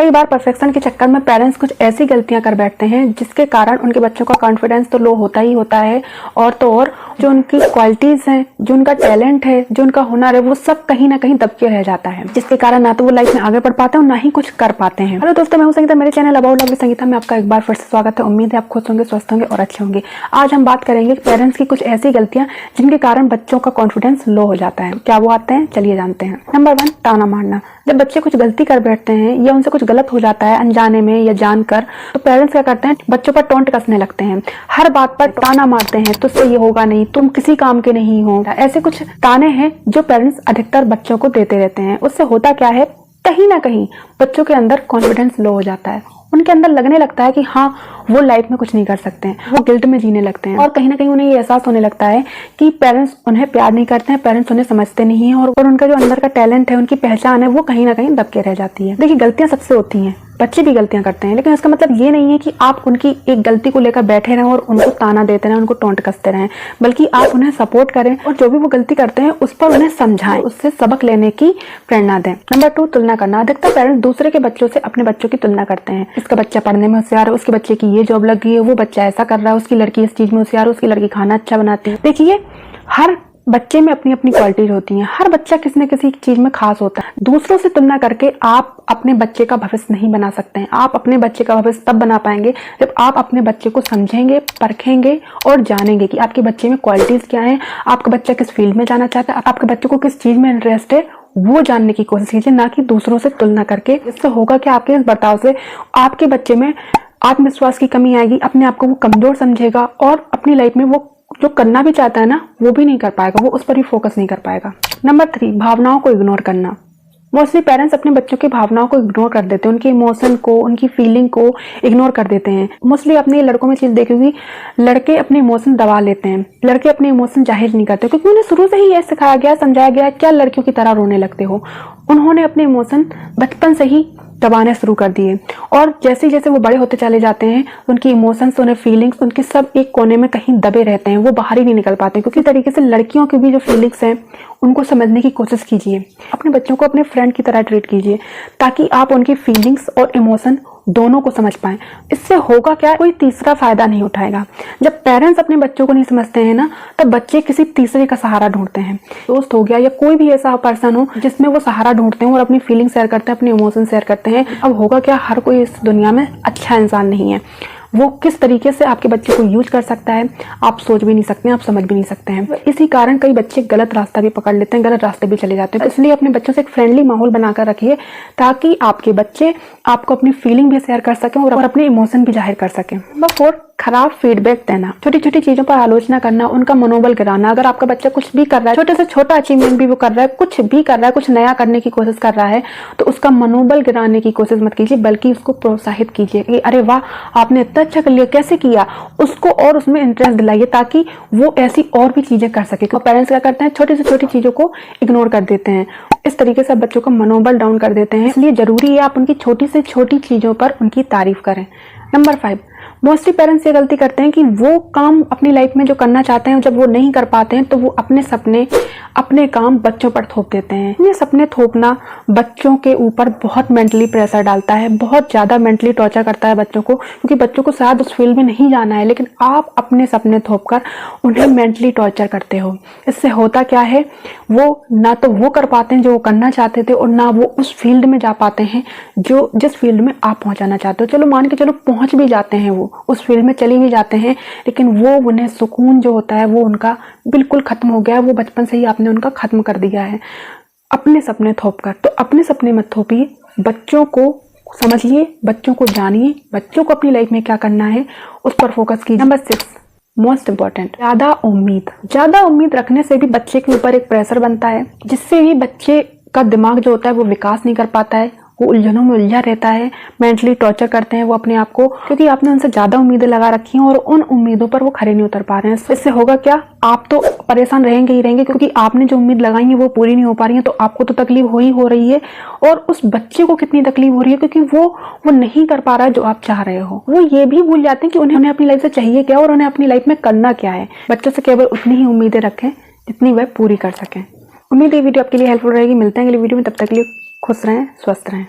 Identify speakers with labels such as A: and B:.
A: कई बार परफेक्शन के चक्कर में पेरेंट्स कुछ ऐसी गलतियां कर बैठते हैं जिसके कारण उनके बच्चों का कॉन्फिडेंस तो लो होता ही होता है, और तो और जो उनकी क्वालिटीज हैं, जो उनका टैलेंट है, जो उनका हुनर है, वो सब कहीं ना कहीं दबके रह जाता है, जिसके कारण ना तो वो लाइफ में आगे बढ़ पाते हैं और ना ही कुछ कर पाते हैं। हेलो दोस्तों, मैं हूं संगीता, मेरे चैनल अबाउट लवली संगीता में आपका एक बार फिर से स्वागत है। उम्मीद है आप खुश होंगे, स्वस्थ होंगे और अच्छे होंगे। आज हम बात करेंगे पेरेंट्स की कुछ ऐसी गलतियां जिनके कारण बच्चों का कॉन्फिडेंस लो हो जाता है। क्या वो आते हैं, चलिए जानते हैं। नंबर 1, ताना मारना। जब बच्चे कुछ गलती कर बैठते हैं या उनसे कुछ गलत हो जाता है अनजाने में या जानकर, तो पेरेंट्स क्या करते हैं, बच्चों पर टोंट कसने लगते हैं, हर बात पर ताना मारते हैं, तुझसे ये होगा नहीं, तुम किसी काम के नहीं हो। ऐसे कुछ ताने हैं जो पेरेंट्स अधिकतर बच्चों को देते रहते हैं। उससे होता क्या है, कहीं ना कहीं बच्चों के अंदर कॉन्फिडेंस लो हो जाता है। उनके अंदर लगने लगता है कि हाँ, वो लाइफ में कुछ नहीं कर सकते हैं, वो गिल्ट में जीने लगते हैं, और कहीं ना कहीं उन्हें ये एहसास होने लगता है कि पेरेंट्स उन्हें प्यार नहीं करते हैं, पेरेंट्स उन्हें समझते नहीं हैं, और उनका जो अंदर का टैलेंट है, उनकी पहचान है, वो कहीं ना कहीं दबके रह जाती है। देखिए, गलतियां सबसे होती हैं, बच्चे भी गलतियां करते हैं, लेकिन इसका मतलब ये नहीं है कि आप उनकी एक गलती को लेकर बैठे रहें और उनको ताना देते रहें, उनको टोंट कसते रहें, बल्कि आप उन्हें सपोर्ट करें और जो भी वो गलती करते हैं उस पर उन्हें समझाएं, उससे सबक लेने की प्रेरणा दें। नंबर 2, तुलना करना। अधिकतर पेरेंट्स दूसरे के बच्चों से अपने बच्चों की तुलना करते हैं। इसका बच्चा पढ़ने में होशियार है, उसके बच्चे की ये जॉब लग गई है, वो बच्चा ऐसा कर रहा है, उसकी लड़की इस चीज में होशियार है, उसकी लड़की खाना अच्छा बनाती है। देखिए, हर बच्चे में अपनी अपनी क्वालिटीज होती हैं, हर बच्चा किसी न किसी चीज में खास होता है। दूसरों से तुलना करके आप अपने बच्चे का भविष्य नहीं बना सकते हैं। आप अपने बच्चे का भविष्य तब बना पाएंगे जब आप अपने बच्चे को समझेंगे, परखेंगे और जानेंगे कि आपके बच्चे में क्वालिटीज क्या हैं, आपका बच्चा किस फील्ड में जाना चाहता है, आपके बच्चे को किस चीज में इंटरेस्ट है, वो जानने की कोशिश कीजिए, ना कि दूसरों से तुलना करके। इससे होगा कि आपके इस बर्ताव से आपके बच्चे में आत्मविश्वास की कमी आएगी, अपने आप को वो कमजोर समझेगा और अपनी लाइफ में वो जो करना भी चाहता है ना, वो भी नहीं कर पाएगा, वो उस पर ही फोकस नहीं कर पाएगा। नंबर 3, भावनाओं को इग्नोर करना। मोस्टली पेरेंट्स अपने बच्चों की भावनाओं को इग्नोर कर देते हैं, उनके इमोशन को, उनकी फीलिंग को इग्नोर कर देते हैं। मोस्टली अपने लड़कों में चीज देखी होगी, लड़के अपने इमोशन दबा लेते हैं, लड़के अपने इमोशन जाहिर नहीं करते, क्योंकि उन्हें शुरू से ही यह सिखाया गया, समझाया गया, क्या लड़कियों की तरह रोने लगते हो। उन्होंने अपने इमोशन बचपन से ही दबाने शुरू कर दिए, और जैसे जैसे वो बड़े होते चले जाते हैं, उनकी इमोशंस, उन्हें फीलिंग्स, उनके सब एक कोने में कहीं दबे रहते हैं, वो बाहर ही नहीं निकल पाते। क्योंकि तरीके से लड़कियों की भी जो फीलिंग्स हैं उनको समझने की कोशिश कीजिए। अपने बच्चों को अपने फ्रेंड की तरह ट्रीट कीजिए, ताकि आप उनकी फीलिंग्स और इमोशन दोनों को समझ पाएं। इससे होगा क्या, कोई तीसरा फायदा नहीं उठाएगा। जब पेरेंट्स अपने बच्चों को नहीं समझते हैं ना, तब बच्चे किसी तीसरे का सहारा ढूंढते हैं। दोस्त हो गया या कोई भी ऐसा पर्सन हो जिसमें वो सहारा ढूंढते हैं और अपनी फीलिंग शेयर करते हैं, अपने इमोशन शेयर करते हैं। अब होगा क्या, हर कोई इस दुनिया में अच्छा इंसान नहीं है। वो किस तरीके से आपके बच्चे को यूज कर सकता है, आप सोच भी नहीं सकते हैं, आप समझ भी नहीं सकते हैं। इसी कारण कई बच्चे गलत रास्ता भी पकड़ लेते हैं, गलत रास्ते भी चले जाते हैं। इसलिए अपने बच्चों से एक फ्रेंडली माहौल बनाकर रखिए, ताकि आपके बच्चे आपको अपनी फीलिंग भी शेयर कर सकें और अपने इमोशन भी जाहिर कर सकें। नंबर 4, खराब फीडबैक देना। छोटी छोटी चीजों पर आलोचना करना, उनका मनोबल गिराना। अगर आपका बच्चा कुछ भी कर रहा है, छोटे से छोटा अचीवमेंट भी वो कर रहा है, कुछ भी कर रहा है, कुछ नया करने की कोशिश कर रहा है, तो उसका मनोबल गिराने की कोशिश मत कीजिए, बल्कि उसको प्रोत्साहित कीजिए कि अरे वाह, आपने इतना अच्छा कर लिया, कैसे किया, उसको और उसमें इंटरेस्ट दिलाइए, ताकि वो ऐसी और भी चीजें कर सके। पेरेंट्स क्या करते हैं, छोटी से छोटी चीजों को इग्नोर कर देते हैं, इस तरीके से बच्चों का मनोबल डाउन कर देते हैं। इसलिए जरूरी है आप उनकी छोटी से छोटी चीजों पर उनकी तारीफ करें। नंबर 5, मोस्टली पेरेंट्स ये गलती करते हैं कि वो काम अपनी लाइफ में जो करना चाहते हैं, जब वो नहीं कर पाते हैं, तो वो अपने सपने, अपने काम बच्चों पर थोप देते हैं। ये सपने थोपना बच्चों के ऊपर बहुत मेंटली प्रेशर डालता है, बहुत ज्यादा मेंटली टॉर्चर करता है बच्चों को, क्योंकि बच्चों को शायद उस फील्ड में नहीं जाना है, लेकिन आप अपने सपने थोपकर उन्हें मेंटली टॉर्चर करते हो। इससे होता क्या है, वो ना तो वो कर पाते हैं जो वो करना चाहते थे, और ना वो उस फील्ड में जा पाते हैं जो जिस फील्ड में आप पहुंचाना चाहते हो। चलो मान के चलो पहुंच भी जाते हैं, वो उस फील्ड में चले भी जाते हैं, लेकिन वो उन्हें सुकून जो होता है वो उनका बिल्कुल खत्म हो गया है। वो बचपन से ही आपने उनका खत्म कर दिया है अपने सपने थोपकर। तो अपने सपने मत थोपिए, बच्चों को समझिए, बच्चों को जानिए, बच्चों को अपनी लाइफ में क्या करना है उस पर फोकस कीजिए। नंबर 6, मोस्ट इम्पोर्टेंट, ज्यादा उम्मीद रखने से भी बच्चे के ऊपर एक प्रेशर बनता है, जिससे भी बच्चे का दिमाग जो होता है वो विकास नहीं कर पाता है, वो उलझनों में उलझा रहता है, मेंटली टॉर्चर करते हैं वो अपने आप को, क्योंकि आपने उनसे ज्यादा उम्मीदें लगा रखी हैं और उन उम्मीदों पर वो खरे नहीं उतर पा रहे हैं। इससे होगा क्या, आप तो परेशान रहेंगे ही रहेंगे, क्योंकि आपने जो उम्मीद लगाई है वो पूरी नहीं हो पा रही है, तो आपको तो तकलीफ हो रही है, और उस बच्चे को कितनी तकलीफ हो रही है, क्योंकि वो नहीं कर पा रहा है जो आप चाह रहे हो। वो ये भी भूल जाते हैं कि उन्हें अपनी लाइफ से चाहिए क्या और उन्हें अपनी लाइफ में करना क्या है। बच्चों से केवल उतनी ही उम्मीदें रखें जितनी वह पूरी कर सकें। उम्मीद है वीडियो आपके लिए हेल्पफुल रहेगी। मिलते हैं अगली वीडियो में, तब तक के लिए खुश रहें, स्वस्थ रहें।